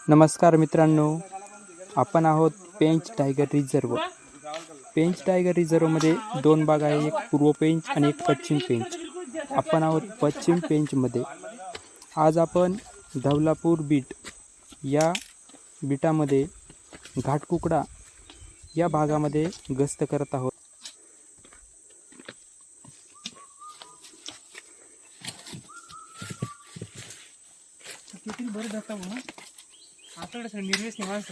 नमस्कार मित्रांनो, आपण आहोत Pench Tiger Reserve. Pench Tiger रिझर्वमध्ये दोन भाग आहे, एक पूर्व पेंच आणि एक पश्चिम पेंच. आपण आहोत पश्चिम पेंचमध्ये. आज आपण धवलापूर बीट या बीटामध्ये घाटकुकडा या भागामध्ये गस्त करत आहोत. किती बरं जाता म्हणून आता सर निर्वेश निवास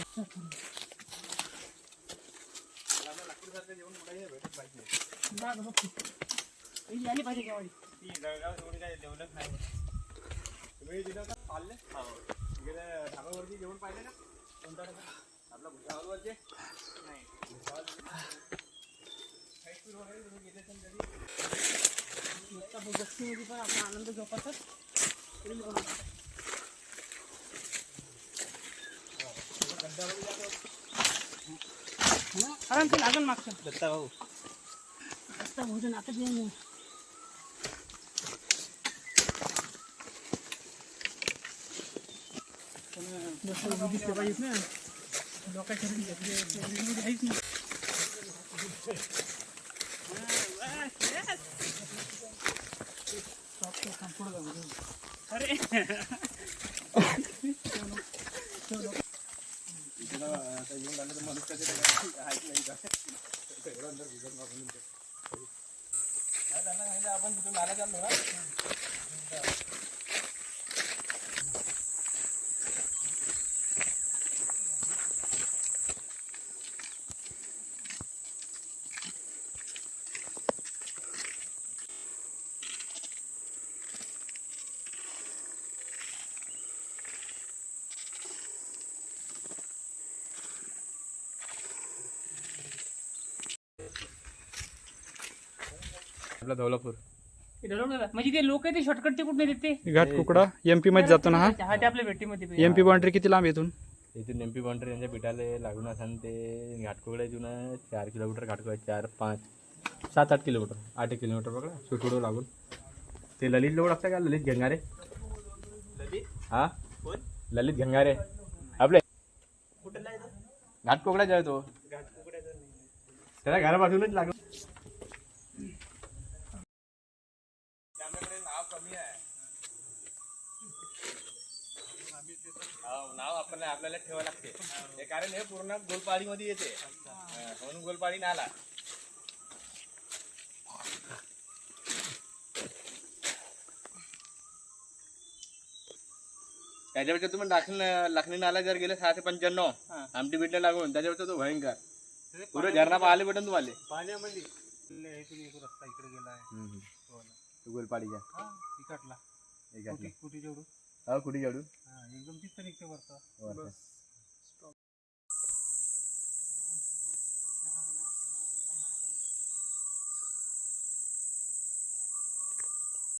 आली पाहिजे गावाडी ती जळगाव एवढी काय डेव्हलप नाही. तुम्ही तिथं का पाळले तिकडे ढाबावरती जेवण पाहिजे का कोणता आपला भुसावळवरचे नाही हायस्कूल वगैरे तुम्ही गेले तर कधी बस्तीमध्ये पण आपला आनंद जोपासतात. आराम से लागन मागचं दत्ता भाऊ दत्ता भोजन आता जेवण दिसले पाहिजेत ना लोकांच्या आहेच ना. अरे आता येऊन झालं तर मदत कधी आपण तिथून नाला चाललो ना. आपला धवलापूर म्हणजे ते लोक ते शॉर्टकटचे कुठे देते घाटकुकडा एमपी मध्ये जातो ना. हा ते आपल्या भेटीमध्ये एमपी बाउंड्री किती लांब इथून? इथून एमपी बाउंड्री यांच्या पिठाला लागून असं ते घाटकोकडा इथून 4 किलोमीटर घाटकोडा 4, 5, 7, 8 किलोमीटर 8 किलोमीटर बघा सुटवडं लागून. ते ललित लोक असतं का ललित घेंगारे हा ललित घेंगारे आपले घाटकोकडा जाय तो त्याला घरापासूनच लागून. नाव कमी आहे नाव आपल्याला ठेवावं लागते कारण हे पूर्ण गोलपाडी मध्ये येते म्हणून गोलपाडी नाला. त्याच्यापेक्षा तुम्ही लाखनी नाला जर गेले 695 आमटी बीटला लागून त्याच्यापेक्षा तो भयंकर पुरे झरणा पाहिले भेटून तुम्हाला पाण्यामध्ये रस्ता इकडे गेला आहे गोलपाडीच्या तिकडला कुठे कुठे जेवढू कुठे जेवढून एकदम तिथं निघते वरतं.